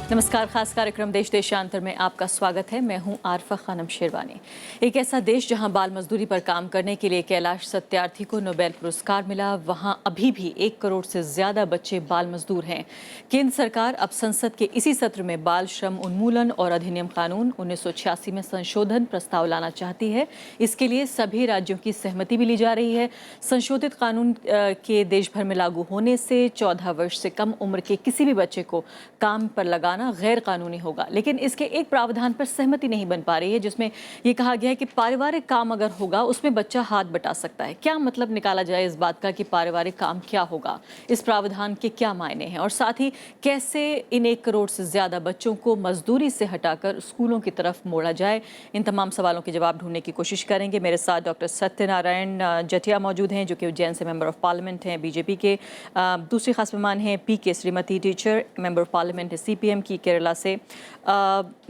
नमस्कार। खास कार्यक्रम देश देशांतर में आपका स्वागत है। मैं हूं आरफा खानम शेरवानी। एक ऐसा देश जहां बाल मजदूरी पर काम करने के लिए कैलाश सत्यार्थी को नोबेल पुरस्कार मिला, वहां अभी भी 1 करोड़ से ज्यादा बच्चे बाल मजदूर हैं। केंद्र सरकार अब संसद के इसी सत्र में बाल श्रम उन्मूलन और अधिनियम कानून 1986 में संशोधन प्रस्ताव लाना चाहती है। इसके लिए सभी राज्यों की सहमति भी ली जा रही है। संशोधित कानून के देश भर में लागू होने से 14 वर्ष से कम उम्र के किसी भी बच्चे को काम पर लगाना गैर कानूनी होगा, लेकिन इसके एक प्रावधान पर सहमति नहीं बन पा रही है, जिसमें यह कहा गया है कि पारिवारिक काम अगर होगा उसमें बच्चा हाथ बटा सकता है। क्या मतलब निकाला जाए इस बात का कि पारिवारिक काम क्या होगा, इस प्रावधान के क्या मायने हैं, और साथ ही कैसे इन 1 करोड़ से ज्यादा बच्चों को मजदूरी से हटाकर स्कूलों की तरफ मोड़ा जाए। इन तमाम सवालों के जवाब ढूंढने की कोशिश करेंगे। मेरे साथ डॉक्टर सत्यनारायण जटिया मौजूद हैं, जो कि उज्जैन से मेंबर ऑफ पार्लियामेंट हैं बीजेपी के। दूसरे खास मेहमान हैं PK Sreemathi, teacher, member of parliament है सीपीएम की केरला से।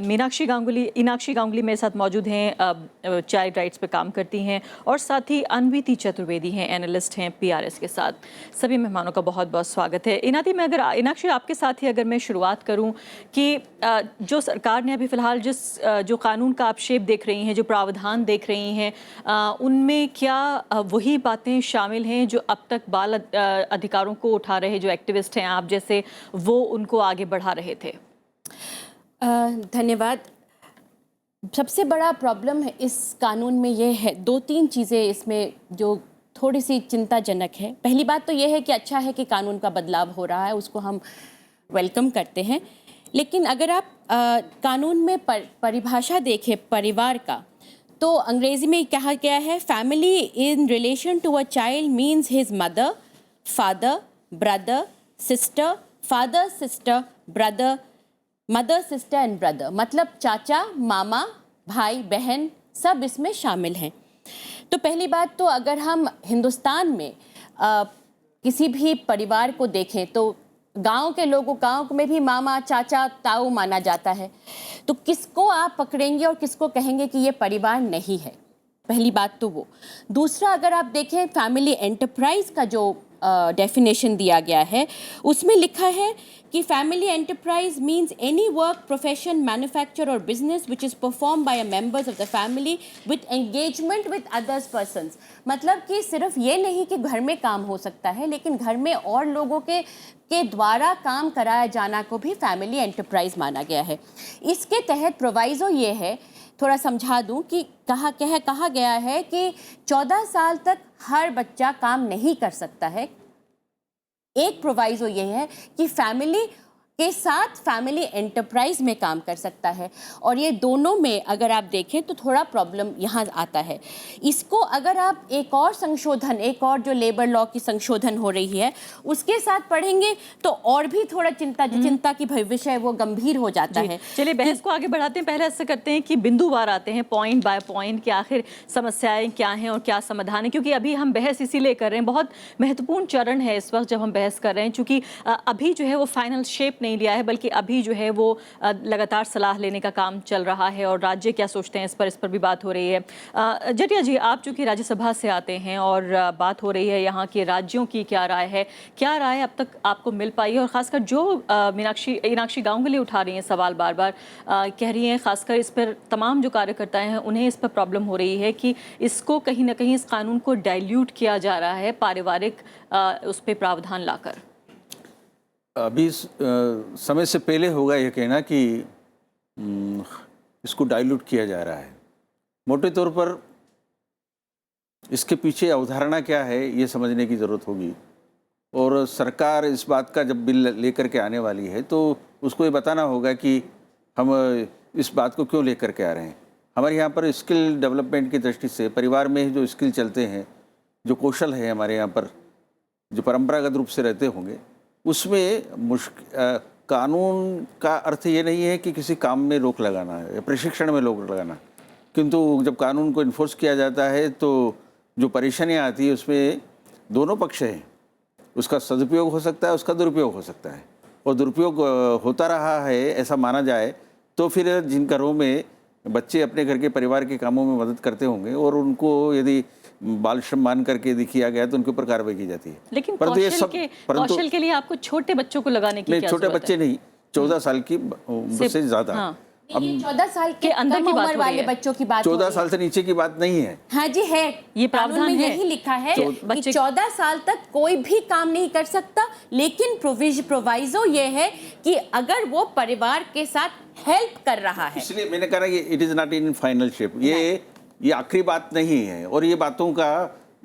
इनाक्षी गांगुली मेरे साथ मौजूद हैं, चाइल्ड राइट्स पे काम करती हैं, और साथ ही अन्विति चतुर्वेदी हैं, एनालिस्ट हैं पीआरएस के साथ। सभी मेहमानों का बहुत बहुत स्वागत है। इनाक्षी, आपके साथ ही अगर मैं शुरुआत करूं कि जो सरकार ने अभी फिलहाल जो कानून का आप शेप देख रही हैं, जो प्रावधान देख रही हैं, उनमें क्या वही बातें शामिल हैं जो अब तक बाल अधिकारों को उठा रहे जो एक्टिविस्ट हैं आप जैसे, वो उनको आगे बढ़ा रहे थे? धन्यवाद। सबसे बड़ा प्रॉब्लम है इस कानून में ये है, 2-3 चीज़ें इसमें जो थोड़ी सी चिंताजनक है। पहली बात तो ये है कि अच्छा है कि कानून का बदलाव हो रहा है, उसको हम वेलकम करते हैं। लेकिन अगर आप कानून में परिभाषा देखें परिवार का, तो अंग्रेज़ी में कहा गया है, family in relation to a child means his mother, father, brother, sister, father, sister, brother, mother, sister and brother. मतलब चाचा, मामा, भाई, बहन सब इसमें शामिल हैं। तो पहली बात तो अगर हम हिंदुस्तान में किसी भी परिवार को देखें तो गांव में भी मामा, चाचा, ताऊ माना जाता है। तो किसको आप पकड़ेंगे और किसको कहेंगे कि ये परिवार नहीं है? पहली बात तो वो। दूसरा, अगर आप देखें फैमिली एंटरप्राइज का जो डेफिनेशन दिया गया है, उसमें लिखा है कि family enterprise means any work, profession, manufacture और business which is perform by members of the family with engagement with others persons. मतलब कि सिर्फ ये नहीं कि घर में काम हो सकता है, लेकिन घर में और लोगों के द्वारा काम कराया जाना को भी फैमिली एंटरप्राइज माना गया है। इसके तहत प्रोवाइजो ये है, थोड़ा समझा दूं कि कहा गया है कि 14 साल तक हर बच्चा काम नहीं कर सकता है। एक प्रोवाइजो ये है कि फैमिली के साथ फैमिली एंटरप्राइज में काम कर सकता है, और ये दोनों में अगर आप देखें तो थोड़ा प्रॉब्लम यहाँ आता है। इसको अगर आप एक और जो लेबर लॉ की संशोधन हो रही है उसके साथ पढ़ेंगे तो और भी थोड़ा चिंता की विषय वो गंभीर हो जाता है। चलिए बहस को आगे बढ़ाते हैं। पहले ऐसा करते हैं कि बिंदुवार आते हैं, पॉइंट बाय पॉइंट, कि आखिर समस्याएं क्या हैं और क्या समाधान है, क्योंकि अभी हम बहस इसीलिए कर रहे हैं, बहुत महत्वपूर्ण चरण है इस वक्त जब हम बहस कर रहे हैं, क्योंकि अभी जो है वो फाइनल शेप नहीं लिया है, बल्कि अभी जो है वो लगातार सलाह लेने का काम चल रहा है, और राज्य क्या सोचते हैं इस पर भी बात हो रही है। जटिया जी, आप चूंकि राज्यसभा से आते हैं और बात हो रही है यहाँ के राज्यों की, क्या राय अब तक आपको मिल पाई है, और खासकर जो इनाक्षी गांगुली उठा रही हैं सवाल, बार बार कह रही हैं, खासकर इस पर तमाम जो कार्यकर्ता हैं उन्हें इस पर प्रॉब्लम हो रही है कि इसको कहीं ना कहीं इस कानून को डाइल्यूट किया जा रहा है पारिवारिक उस पर प्रावधान लाकर। अभी समय से पहले होगा ये कहना कि इसको डाइल्यूट किया जा रहा है। मोटे तौर पर इसके पीछे अवधारणा क्या है ये समझने की ज़रूरत होगी, और सरकार इस बात का जब बिल लेकर के आने वाली है तो उसको ये बताना होगा कि हम इस बात को क्यों लेकर के आ रहे हैं। हमारे यहाँ पर स्किल डेवलपमेंट की दृष्टि से परिवार में जो स्किल चलते हैं, जो कौशल है हमारे यहाँ पर जो परंपरागत रूप से रहते होंगे, उसमें कानून का अर्थ ये नहीं है कि किसी काम में रोक लगाना है या प्रशिक्षण में रोक लगाना, किंतु जब कानून को इन्फोर्स किया जाता है तो जो परेशानियाँ आती है उसमें दोनों पक्ष हैं। उसका सदुपयोग हो सकता है, उसका दुरुपयोग हो सकता है, और दुरुपयोग होता रहा है ऐसा माना जाए तो फिर जिन घरों में बच्चे अपने घर के परिवार के कामों में मदद करते होंगे और उनको यदि बाल श्रम मान करके दिखाया गया तो उनके ऊपर कार्रवाई की जाती है। लेकिन कौशल के लिए आपको छोटे बच्चों को लगाने की क्या छोटे बच्चे नहीं, 14 साल की उम्र से ज़्यादा। हाँ। अब ये 14 साल के अंदर कम की बात उम्र हो रही वाले है। बच्चों की बात हो 14 रही साल है। से नीचे की बात नहीं है। हाँ जी है, ये कानून प्रावधान में है। यही लिखा है कि बच्चे 14 साल तक कोई भी काम नहीं कर सकता, लेकिन प्रोविजो ये है कि अगर वो परिवार के साथ हेल्प कर रहा है। इसलिए मैंने कहा कि it is not in final shape. ये आखिरी बात नहीं है, और ये बातों का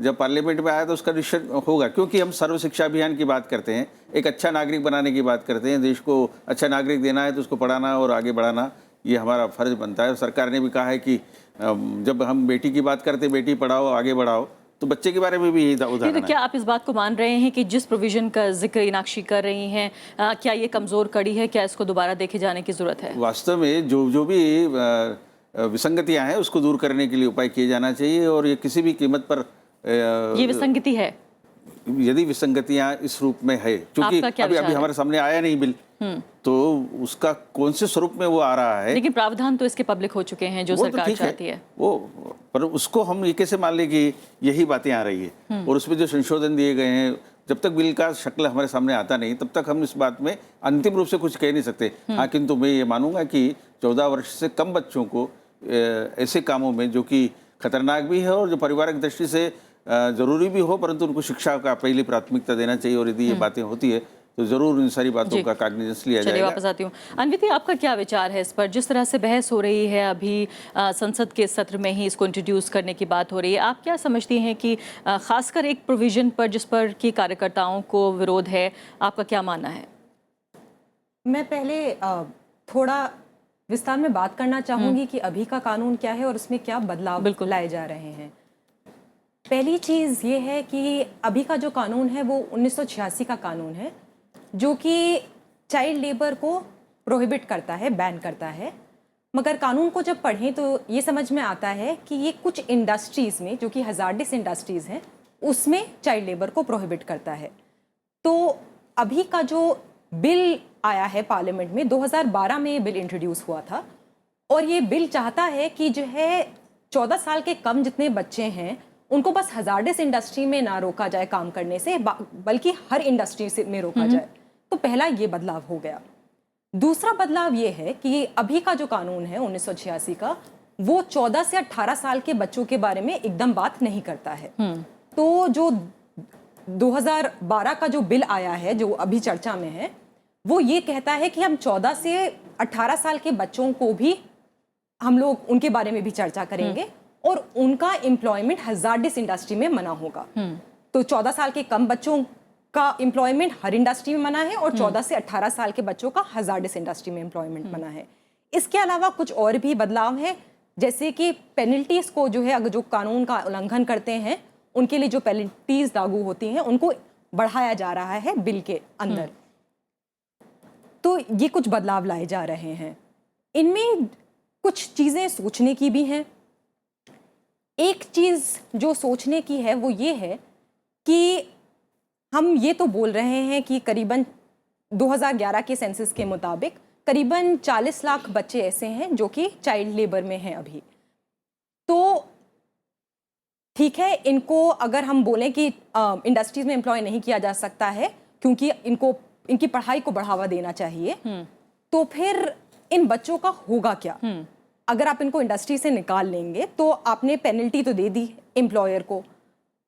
जब पार्लियामेंट में आया तो उसका डिसीजन होगा, क्योंकि हम सर्व शिक्षा अभियान की बात करते हैं, एक अच्छा नागरिक बनाने की बात करते हैं। देश को अच्छा नागरिक देना है तो उसको पढ़ाना और आगे बढ़ाना ये हमारा फर्ज बनता है। सरकार ने भी कहा है कि जब हम बेटी की बात करते हैं, बेटी पढ़ाओ आगे बढ़ाओ, तो बच्चे के बारे में भी यही उदाहरण तो है। क्या आप इस बात को मान रहे हैं कि जिस प्रोविजन का जिक्र इनाक्षी कर रही हैं, क्या ये कमज़ोर कड़ी है? क्या इसको दोबारा देखे जाने की ज़रूरत है? वास्तव में जो भी विसंगतियां हैं उसको दूर करने के लिए उपाय किए जाना चाहिए, और ये किसी भी कीमत पर ये विसंगति है। यदि विसंगतियां इस रूप में है, क्योंकि आपका क्या अभी विचार है? हमारे सामने आया नहीं बिल, तो उसका कौन से स्वरूप में वो आ रहा है, लेकिन प्रावधान तो इसके पब्लिक हो चुके हैं जो वो तो सरकार ठीक चाहती है। वो, पर उसको हम ये कैसे मान लें कि यही बातें आ रही है, और उसमें जो संशोधन दिए गए हैं, जब तक बिल का शक्ल हमारे सामने आता नहीं तब तक हम इस बात में अंतिम रूप से कुछ कह नहीं सकते। हाँ, किंतु मैं ये मानूंगा कि 14 वर्ष से कम बच्चों को ऐसे कामों में जो कि खतरनाक भी है और जो पारिवारिक दृष्टि से जरूरी भी हो, परंतु उनको शिक्षा का पहली प्राथमिकता देना चाहिए, और यदि ये बातें होती है तो जरूर इन सारी बातों का कॉग्निजेंस लिया चलिए जाएगा। वापस आती हूँ। अन्विति, आपका क्या विचार है इस पर? जिस तरह से बहस हो रही है अभी, संसद के सत्र में ही इसको इंट्रोड्यूस करने की बात हो रही है, आप क्या समझती हैं कि खासकर एक प्रोविजन पर जिस पर कि कार्यकर्ताओं को विरोध है, आपका क्या मानना है? मैं पहले थोड़ा विस्तार में बात करना चाहूँगी कि अभी का कानून क्या है और उसमें क्या बदलाव बिल्कुल लाए जा रहे हैं। पहली चीज़ ये है कि अभी का जो कानून है वो 1986 का कानून है, जो कि चाइल्ड लेबर को प्रोहिबिट करता है, बैन करता है। मगर कानून को जब पढ़ें तो ये समझ में आता है कि ये कुछ इंडस्ट्रीज़ में, जो कि हज़ार्डस इंडस्ट्रीज़ हैं, उसमें चाइल्ड लेबर को प्रोहिबिट करता है। तो अभी का जो बिल आया है पार्लियामेंट में, 2012 में ये बिल इंट्रोड्यूस हुआ था, और ये बिल चाहता है कि जो है 14 साल के कम जितने बच्चे हैं उनको बस हज़ार्डस इंडस्ट्री में ना रोका जाए काम करने से, बल्कि हर इंडस्ट्री से में रोका जाए। तो पहला ये बदलाव हो गया। दूसरा बदलाव ये है कि अभी का जो कानून है 1986 का, वो 14 से 18 साल के बच्चों के बारे में एकदम बात नहीं करता है। तो जो 2012 का जो बिल आया है, जो अभी चर्चा में है, वो ये कहता है कि हम 14 से 18 साल के बच्चों को भी हम लोग उनके बारे में भी चर्चा करेंगे, और उनका एम्प्लॉयमेंट हज़ार्डस इंडस्ट्री में मना होगा। तो 14 साल के कम बच्चों का एम्प्लॉयमेंट हर इंडस्ट्री में मना है, और 14 से 18 साल के बच्चों का हज़ार्डस इंडस्ट्री में एम्प्लॉयमेंट मना है। इसके अलावा कुछ और भी बदलाव है, जैसे कि पेनल्टीज को जो है, अगर जो कानून का उल्लंघन करते हैं उनके लिए जो पेनल्टीज लागू होती हैं उनको बढ़ाया जा रहा है बिल के अंदर। तो ये कुछ बदलाव लाए जा रहे हैं। इनमें कुछ चीज़ें सोचने की भी हैं। एक चीज़ जो सोचने की है वो ये है कि हम ये तो बोल रहे हैं कि करीबन 2011 के सेंसस के मुताबिक करीबन 40 लाख बच्चे ऐसे हैं जो कि चाइल्ड लेबर में हैं अभी। तो ठीक है, इनको अगर हम बोलें कि इंडस्ट्रीज में एम्प्लॉय नहीं किया जा सकता है क्योंकि इनकी पढ़ाई को बढ़ावा देना चाहिए, तो फिर इन बच्चों का होगा क्या? अगर आप इनको इंडस्ट्री से निकाल लेंगे तो आपने पेनल्टी तो दे दी एम्प्लॉयर को,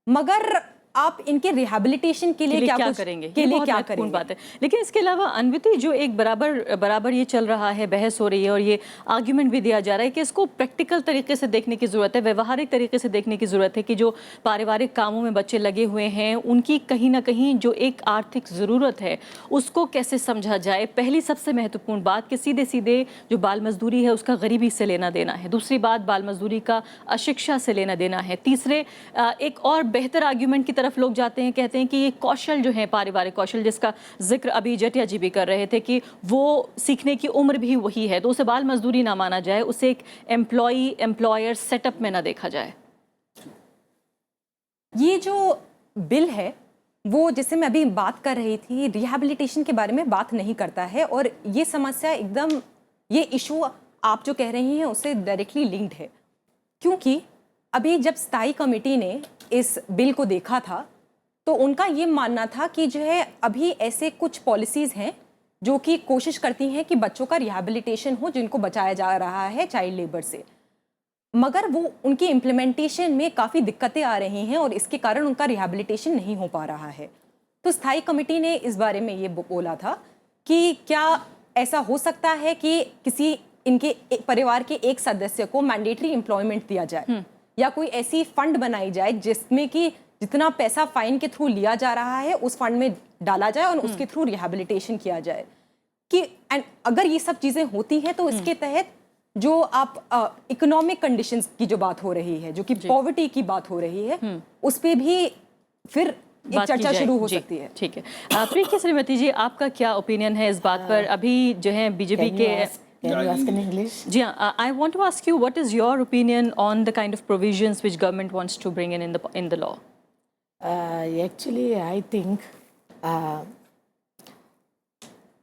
मगर आप इनके रिहैबिलिटेशन के लिए क्या करेंगे? के लिए क्या करेंगे? बात है। लेकिन इसके अलावा अन्विति, जो एक बराबर ये चल रहा है, बहस हो रही है और ये आर्ग्यूमेंट भी दिया जा रहा है कि इसको प्रैक्टिकल तरीके से देखने की ज़रूरत है, व्यवहारिक तरीके से देखने की ज़रूरत है कि जो पारिवारिक कामों में बच्चे लगे हुए हैं उनकी कहीं ना कहीं जो एक आर्थिक ज़रूरत है उसको कैसे समझा जाए। पहली सबसे महत्वपूर्ण बात कि सीधे सीधे जो बाल मजदूरी है उसका गरीबी से लेना देना है। दूसरी बात, बाल मजदूरी का अशिक्षा से लेना देना है। तीसरे, एक और बेहतर आर्ग्यूमेंट की तरफ लोग जाते हैं, कहते हैं कि ये कौशल जो है, पारिवारिक कौशल जिसका जिक्र अभी जटिया जी भी कर रहे थे कि वो सीखने की उम्र भी वही है, तो उसे बाल मजदूरी ना माना जाए, उसे एक एम्प्लॉयर सेटअप में ना देखा जाए। ये जो बिल है वो, जिससे मैं अभी बात कर रही थी, रिहैबिलिटेशन के बारे में बात नहीं करता है, और ये समस्या एकदम, ये इशू आप जो कह रही हैं उससे डायरेक्टली लिंक्ड है। क्योंकि अभी जब स्थायी कमेटी ने इस बिल को देखा था तो उनका ये मानना था कि जो है अभी ऐसे कुछ पॉलिसीज़ हैं जो कि कोशिश करती हैं कि बच्चों का रिहैबिलिटेशन हो जिनको बचाया जा रहा है चाइल्ड लेबर से, मगर वो उनकी इम्प्लीमेंटेशन में काफ़ी दिक्कतें आ रही हैं और इसके कारण उनका रिहैबिलिटेशन नहीं हो पा रहा है। तो स्थायी कमेटी ने इस बारे में ये बोला था कि क्या ऐसा हो सकता है कि किसी इनके परिवार के एक सदस्य को मैंडेटरी एम्प्लॉयमेंट दिया जाए या कोई ऐसी फंड बनाई जाए जिसमें कि जितना पैसा फाइन के थ्रू लिया जा रहा है उस फंड में डाला जाए और उसके थ्रू रिहैबिलिटेशन किया जाए कि एंड अगर ये सब चीज़ें होती हैं तो इसके तहत जो आप इकोनॉमिक कंडीशंस की जो बात हो रही है, जो कि पॉवर्टी की बात हो रही है, उस पे भी फिर एक बात की चर्चा शुरू हो जी, सकती है। ठीक है। प्रियंका श्रीमती जी, आपका क्या ओपिनियन है इस बात पर? अभी जो है बीजेपी के Can you ask in English? जी हाँ, I want to ask you what is your opinion on the kind of provisions which government wants to bring in the law? Actually, I think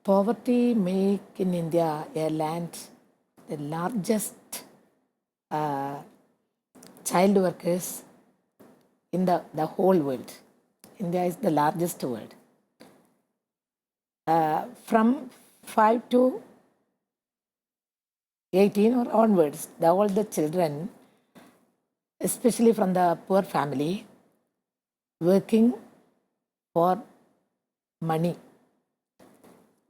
poverty make in India a land the largest child workers in the whole world. India is the largest world. From 5 to 18 or onwards, all the children, especially from the poor family, working for money.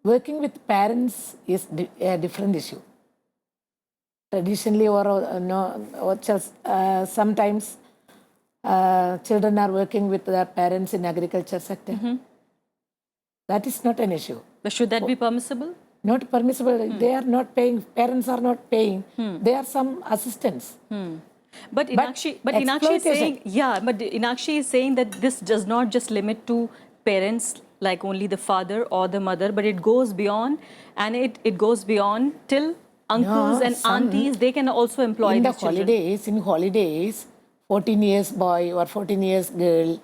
Working with parents is a different issue. Traditionally, sometimes children are working with their parents in agriculture sector. That is not an issue. But should that be permissible? Not permissible. They are not paying. Parents are not paying. They are some assistance. But Inakshi is saying, Inakshi is saying that this does not just limit to parents, like only the father or the mother, but it goes beyond, and it goes beyond till uncles No, and some- aunties. They can also employ In the these children. holidays, 14 years boy or 14 years girl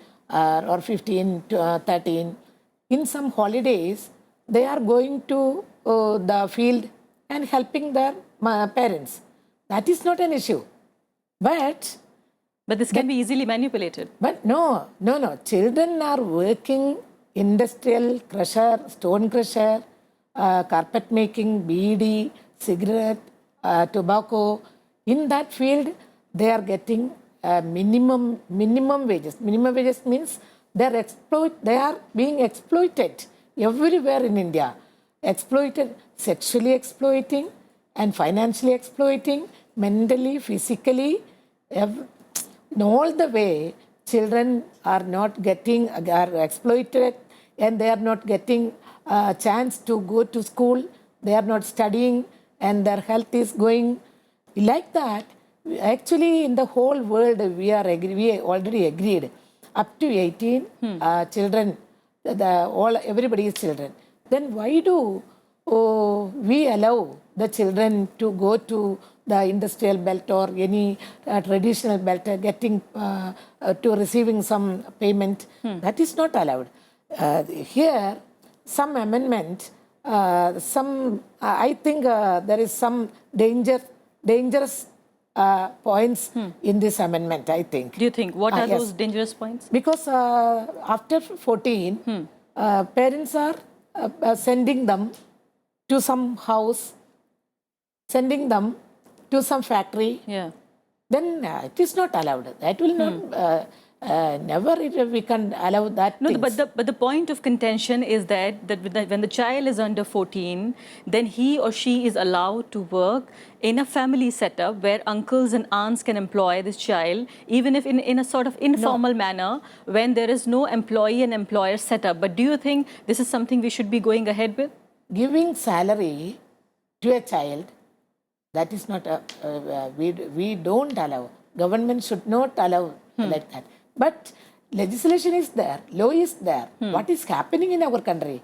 or 15 to 13, in some holidays, they are going to the field and helping their parents. That is not an issue. But But this can be easily manipulated. no. Children are working industrial crusher, stone crusher, carpet making, BD, cigarette, tobacco. In that field, they are getting minimum wages. Minimum wages means they are being exploited everywhere in India. Exploited, sexually exploiting and financially exploiting, mentally, physically, in all the way, children are not getting, are exploited, and they are not getting a chance to go to school. They are not studying, and their health is going like that. Actually, in the whole world, we already agreed up to 18 children. Everybody is children. Then why do we allow the children to go to the industrial belt or any traditional belt, getting to receiving some payment? That is not allowed. Here, some amendment, I think there is some dangerous points in this amendment, I think. Do you think? What are Yes. those dangerous points? Because after 14, parents are sending them to some house, sending them to some factory. Yeah. Then it is not allowed. That will not, never we can allow that. No, things. but the point of contention is that when the child is under 14, then he or she is allowed to work in a family setup where uncles and aunts can employ this child, even if in a sort of informal manner, when there is no employee and employer setup. But do you think this is something we should be going ahead with? Giving salary to a child, that is not we don't allow. Government should not allow like that. But legislation is there, law is there. What is happening in our country?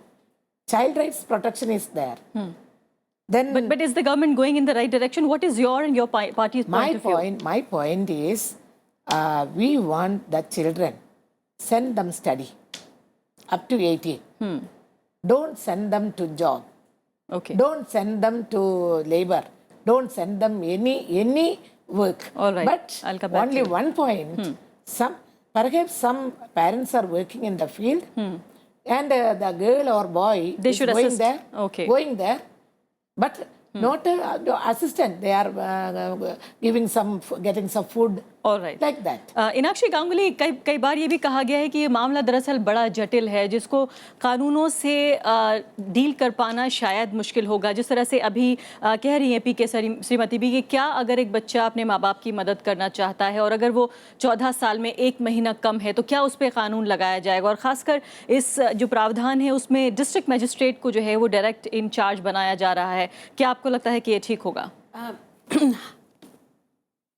Child rights protection is there. Then But is the government going in the right direction? What is your and your party's point of view? my point is we want the children, send them study up to 18. Don't send them to job. Okay. Don't send them to labor. Don't send them any work. All right. But I'll come back only to you. one point. Perhaps some parents are working in the field and the girl or boy They is should going assist. there, Okay. going there, but not the assistant. They are getting some food alright like that. Inakshi Ganguly, कई बार ये भी कहा गया है कि ये मामला दरअसल बड़ा जटिल है जिसको कानूनों से डील कर पाना शायद मुश्किल होगा। जिस तरह से अभी कह रही हैं पीके श्रीमती भी कि क्या अगर एक बच्चा अपने माँ बाप की मदद करना चाहता है और अगर वो 14 साल में 1 महीना कम है तो क्या उस पर कानून लगाया जाएगा, और ख़ासकर इस जो प्रावधान है उसमें डिस्ट्रिक्ट मजिस्ट्रेट को जो है वो डायरेक्ट इंचार्ज बनाया जा रहा है। क्या आपको लगता है कि ये ठीक होगा?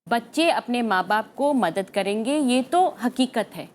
बच्चे अपने माँ बाप को मदद करेंगे, ये तो हकीकत है।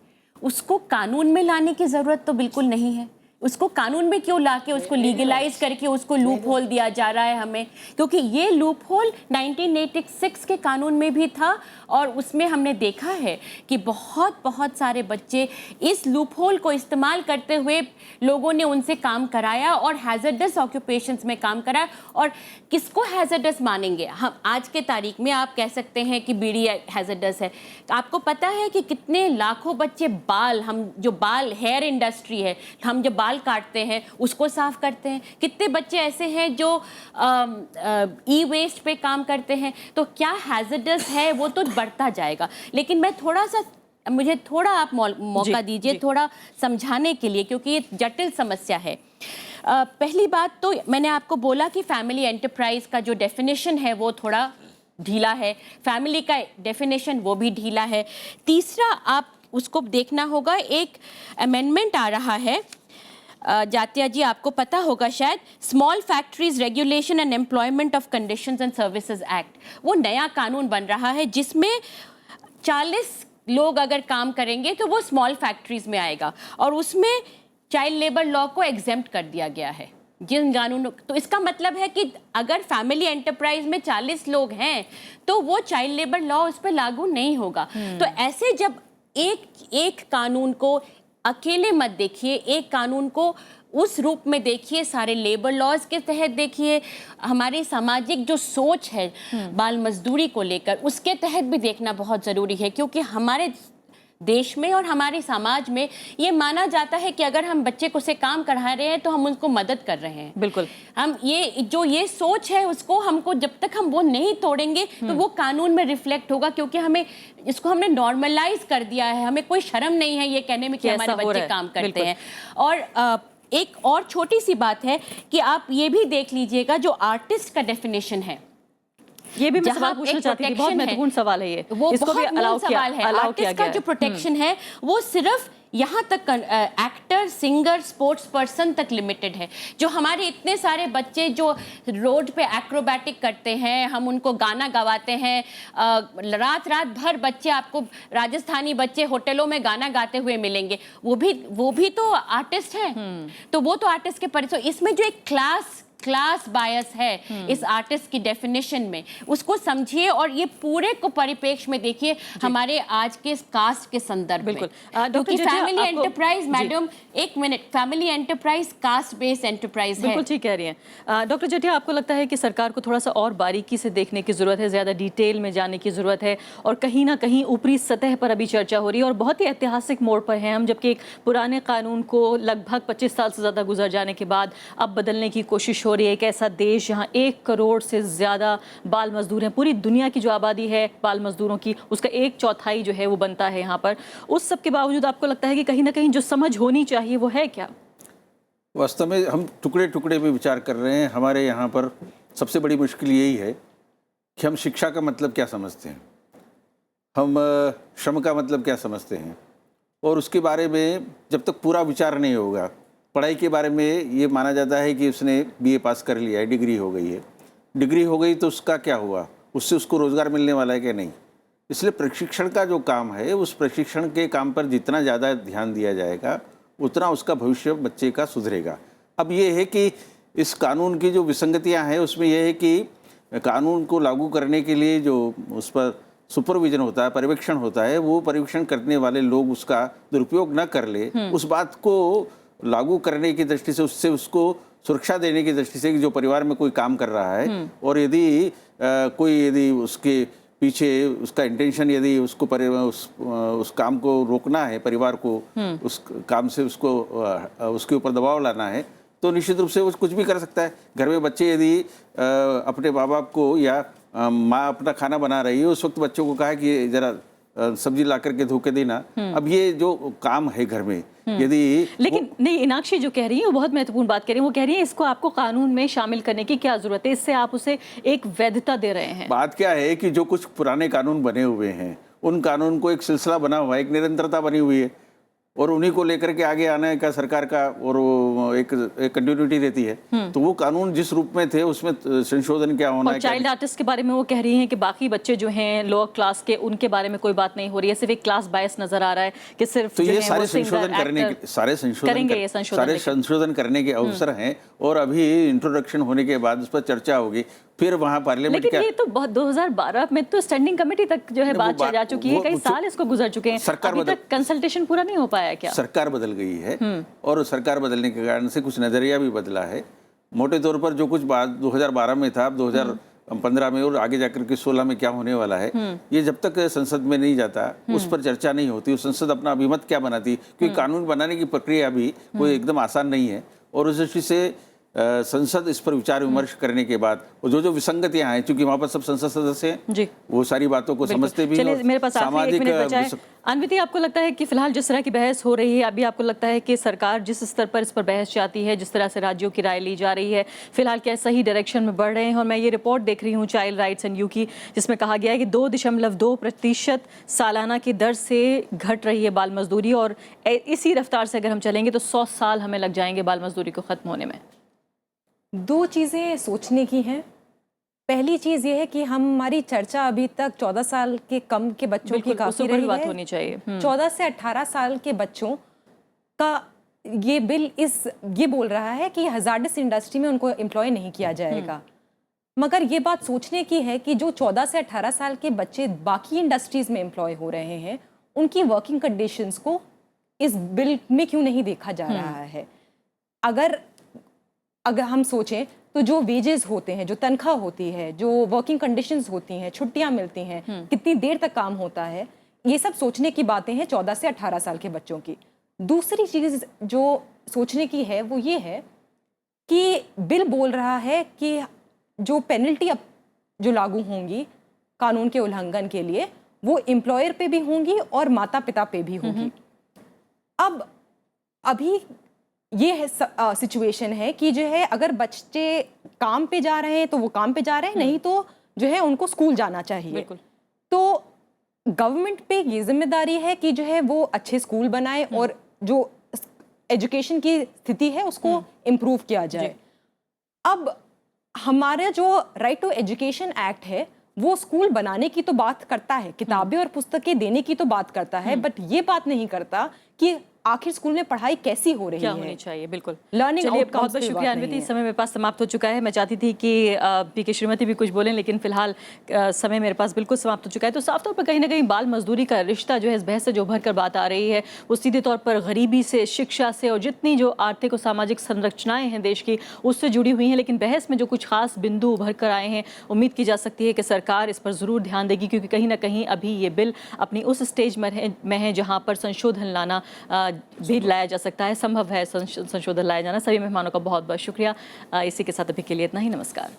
उसको कानून में लाने की ज़रूरत तो बिल्कुल नहीं है। उसको कानून में क्यों लाके उसको लीगलाइज करके उसको लूप होल दिया जा रहा है हमें, क्योंकि ये लूप होल 1986 के कानून में भी था और उसमें हमने देखा है कि बहुत सारे बच्चे इस लूप होल को इस्तेमाल करते हुए लोगों ने उनसे काम कराया और हैज़र्डस ऑक्यूपेशंस में काम कराया। और किसको हैज़र्डस मानेंगे हम? आज के तारीख में आप कह सकते हैं कि बीड़ी हैज़र्डस है। आपको पता है कि कितने लाखों बच्चे बाल हेयर इंडस्ट्री है, हम जो बाल काटते हैं उसको साफ करते हैं। कितने बच्चे ऐसे हैं जो ई वेस्ट पे काम करते हैं। तो क्या हैज़र्डस है, वो तो बढ़ता जाएगा। लेकिन मुझे थोड़ा आप मौका दीजिए थोड़ा समझाने के लिए, क्योंकि ये जटिल समस्या है। पहली बात तो मैंने आपको बोला कि फैमिली एंटरप्राइज का जो डेफिनेशन है वो थोड़ा ढीला है, फैमिली का डेफिनेशन वो भी ढीला है। तीसरा आप उसको देखना होगा, एक अमेंडमेंट आ रहा है जातिया जी, आपको पता होगा शायद, small factories regulation and employment of conditions and services act. वो नया कानून बन रहा है जिसमें 40 लोग अगर काम करेंगे तो वो स्मॉल फैक्ट्रीज में आएगा और उसमें चाइल्ड लेबर लॉ को एग्जेम्प्ट कर दिया गया है जिन कानूनों। तो इसका मतलब है कि अगर फैमिली एंटरप्राइज में 40 लोग हैं तो वो चाइल्ड लेबर लॉ उस पर लागू नहीं होगा। तो ऐसे जब एक कानून को अकेले मत देखिए, एक कानून को उस रूप में देखिए, सारे लेबर लॉज के तहत देखिए, हमारी सामाजिक जो सोच है बाल मजदूरी को लेकर उसके तहत भी देखना बहुत ज़रूरी है। क्योंकि हमारे देश में और हमारे समाज में ये माना जाता है कि अगर हम बच्चे को से काम करा रहे हैं तो हम उनको मदद कर रहे हैं। बिल्कुल, हम ये सोच है उसको हमको जब तक हम वो नहीं तोड़ेंगे तो वो कानून में रिफ्लेक्ट होगा, क्योंकि हमने नॉर्मलाइज कर दिया है। हमें कोई शर्म नहीं है ये कहने में कि हमारे बच्चे काम करते हैं। और एक और छोटी सी बात है कि आप ये भी देख लीजिएगा, जो आर्टिस्ट का डेफिनेशन है, ये भी मैं सवाल पूछना चाहती थी, बहुत महत्वपूर्ण सवाल है ये, वो इसको भी बहुत सवाल है। आर्टिस्ट का जो प्रोटेक्शन है वो सिर्फ यहाँ तक एक्टर, सिंगर, स्पोर्ट्स पर्सन तक लिमिटेड है। जो हमारे इतने सारे बच्चे जो रोड पे एक्रोबैटिक करते हैं, हम उनको गाना गवाते हैं, रात भर बच्चे आपको राजस्थानी बच्चे होटलों में गाना गाते हुए मिलेंगे, वो भी तो आर्टिस्ट हैं। तो वो तो आर्टिस्ट के परिचय। इसमें जो एक क्लास बायस है इस आर्टिस्ट की डेफिनेशन में, उसको समझिए और ये पूरे को परिप्रेक्ष्य में देखिए हमारे आज के कास्ट के संदर्भ में। क्योंकि फैमिली एंटरप्राइज, मैडम एक minute, family enterprise caste based enterprise है। बिल्कुल ठीक कह रही हैं डॉक्टर जटिया। आपको लगता है कि सरकार को थोड़ा सा और बारीकी से देखने की ज़रूरत है, ज़्यादा डिटेल में जाने की ज़रूरत है, और कहीं ना कहीं ऊपरी सतह पर अभी चर्चा हो रही है और बहुत ही ऐतिहासिक मोड़ पर हैं हम, जबकि एक पुराने कानून को लगभग 25 साल से ज़्यादा गुजर जाने के बाद अब बदलने की कोशिश हो रही है। एक ऐसा देश जहां 1 करोड़ से ज्यादा बाल मजदूर हैं, पूरी दुनिया की जो आबादी है बाल मजदूरों की उसका 1/4 जो है वो बनता है यहाँ पर। उस सब के बावजूद आपको लगता है कि कहीं ना कहीं जो समझ होनी चाहिए वो है क्या? वास्तव में हम टुकड़े टुकड़े में विचार कर रहे हैं। हमारे यहाँ पर सबसे बड़ी मुश्किल यही है कि हम शिक्षा का मतलब क्या समझते हैं, हम श्रम का मतलब क्या समझते हैं, और उसके बारे में जब तक पूरा विचार नहीं होगा। पढ़ाई के बारे में ये माना जाता है कि उसने BA पास कर लिया है, डिग्री हो गई है, डिग्री हो गई तो उसका क्या हुआ, उससे उसको रोज़गार मिलने वाला है कि नहीं। इसलिए प्रशिक्षण का जो काम है, उस प्रशिक्षण के काम पर जितना ज़्यादा ध्यान दिया जाएगा उतना उसका भविष्य बच्चे का सुधरेगा। अब ये है कि इस कानून की जो विसंगतियाँ हैं उसमें यह है कि कानून को लागू करने के लिए जो उस पर सुपरविजन होता है, पर्यवेक्षण होता है, वो पर्यवेक्षण करने वाले लोग उसका दुरुपयोग न कर ले, उस बात को लागू करने की दृष्टि से, उससे उसको सुरक्षा देने की दृष्टि से कि जो परिवार में कोई काम कर रहा है और यदि उसके पीछे उसका इंटेंशन यदि उसको उस काम को रोकना है, परिवार को उस काम से उसके ऊपर दबाव लाना है, तो निश्चित रूप से वो कुछ भी कर सकता है। घर में बच्चे यदि अपने माँ बाप को या माँ अपना खाना बना रही है, उस वक्त बच्चों को कहा कि जरा सब्जी ला करके धो के देना। अब ये जो काम है घर में, यदि लेकिन नहीं, इनाक्षी जो कह रही है वो बहुत महत्वपूर्ण बात कह रही है। वो कह रही है इसको आपको कानून में शामिल करने की क्या जरूरत है, इससे आप उसे एक वैधता दे रहे हैं। बात क्या है कि जो कुछ पुराने कानून बने हुए हैं, उन कानून को एक सिलसिला बना हुआ है, एक निरंतरता बनी हुई है, और उन्हीं को लेकर के आगे आने का सरकार का और एक कंटिन्यूटी रहती है। तो वो कानून जिस रूप में थे उसमें संशोधन क्या होना और है। चाइल्ड आर्टिस्ट के बारे में वो कह रही हैं कि बाकी बच्चे जो हैं लोअर क्लास के, उनके बारे में कोई बात नहीं हो रही है, सिर्फ एक क्लास बायस नजर आ रहा है कि सिर्फ तो जो ये है सारे वो सिंगर, संशोधन करने एक्टर के सारे संशोधन करने के अवसर हैं, और अभी इंट्रोडक्शन होने के बाद उस पर चर्चा होगी, फिर वहाँ पार्लियामेंट लेकिन ये तो बहुत 2012 में तो स्टैंडिंग कमेटी तक जो है बात चल जा चुकी है, कई साल इसको गुजर चुके हैं, अभी तक कंसल्टेशन पूरा नहीं हो पाया क्या? सरकार बदल गई है, और सरकार बदलने के कारण से कुछ नजरिया भी बदला है। मोटे तौर पर जो कुछ बात 2012 में था, अब 2015 में और आगे जाकर के 16 में क्या होने वाला है, ये जब तक संसद में नहीं जाता उस पर चर्चा नहीं होती, उस संसद अपना अभिमत क्या बनाती, क्योंकि कानून बनाने की प्रक्रिया भी कोई एकदम आसान नहीं है। और उस दृष्टि से संसद इस पर विचार विमर्श करने के बाद जो विसंगतियां हैं, क्योंकि वहाँ पर सब संसद सदस्य हैं जी, वो सारी बातों को समझते भी हैं। चलिए, मेरे पास आखिरी 1 मिनट बचा है। अनविति, आपको लगता है कि फिलहाल जिस तरह की बहस हो रही है, अभी आपको लगता है कि सरकार जिस स्तर पर इस पर बहस चाहती है, जिस तरह से राज्यों की राय ली जा रही है, फिलहाल क्या सही डायरेक्शन में बढ़ रहे हैं? और मैं ये रिपोर्ट देख रही हूँ चाइल्ड राइट्स एंड यू की, जिसमें कहा गया है कि 2.2% सालाना की दर से घट रही है बाल मजदूरी, और इसी रफ्तार से अगर हम चलेंगे तो 100 साल हमें लग जाएंगे बाल मजदूरी को खत्म होने में। दो चीज़ें सोचने की हैं। पहली चीज़ ये है कि हमारी चर्चा अभी तक 14 साल के कम के बच्चों की काफ़ी रही बात है। होनी चाहिए। 14 से 18 साल के बच्चों का ये बिल ये बोल रहा है कि हजार्डस इंडस्ट्री में उनको एम्प्लॉय नहीं किया जाएगा, मगर ये बात सोचने की है कि जो 14 से 18 साल के बच्चे बाकी इंडस्ट्रीज में एम्प्लॉय हो रहे हैं, उनकी वर्किंग कंडीशंस को इस बिल में क्यों नहीं देखा जा रहा है? अगर हम सोचें तो जो वेजेस होते हैं, जो तनख्वाह होती है, जो वर्किंग कंडीशंस होती हैं, छुट्टियां मिलती हैं, कितनी देर तक काम होता है, ये सब सोचने की बातें हैं 14 से 18 साल के बच्चों की। दूसरी चीज़ जो सोचने की है वो ये है कि बिल बोल रहा है कि जो पेनल्टी अब जो लागू होंगी कानून के उल्लंघन के लिए, वो एम्प्लॉयर पे भी होंगी और माता पिता पे भी होंगी। अब अभी ये है सिचुएशन है कि जो है अगर बच्चे काम पे जा रहे हैं तो वो काम पे जा रहे हैं, नहीं तो जो है उनको स्कूल जाना चाहिए। तो गवर्नमेंट पे ये जिम्मेदारी है कि जो है वो अच्छे स्कूल बनाए और जो एजुकेशन की स्थिति है उसको इम्प्रूव किया जाए। अब हमारा जो राइट टू एजुकेशन एक्ट है वो स्कूल बनाने की तो बात करता है, किताबें और पुस्तकें देने की तो बात करता है, बट ये बात नहीं करता कि आखिर स्कूल में पढ़ाई कैसी हो रही क्या है, होनी चाहिए। बिल्कुल, लर्निंग चलिए, बहुत बहुत शुक्रिया अनविति। समय मेरे पास समाप्त हो चुका है। मैं चाहती थी कि पीके श्रीमती भी कुछ बोलें, लेकिन फिलहाल समय मेरे पास बिल्कुल समाप्त हो चुका है। तो साफ तौर पर कहीं ना कहीं बाल मजदूरी का रिश्ता जो है इस बहस से जो भर कर बात आ रही है, वो सीधे तौर पर गरीबी से, शिक्षा से और जितनी जो आर्थिक और सामाजिक संरचनाएं हैं देश की, उससे जुड़ी हुई हैं। लेकिन बहस में जो कुछ खास बिंदु उभर कर आए हैं, उम्मीद की जा सकती है कि सरकार इस पर ज़रूर ध्यान देगी, क्योंकि कहीं ना कहीं अभी ये बिल अपनी उस स्टेज में है जहाँ पर संशोधन लाना भी लाया जा सकता है, संभव है संशोधन लाया जाना। सभी मेहमानों का बहुत बहुत शुक्रिया। इसी के साथ अभी के लिए इतना ही। नमस्कार।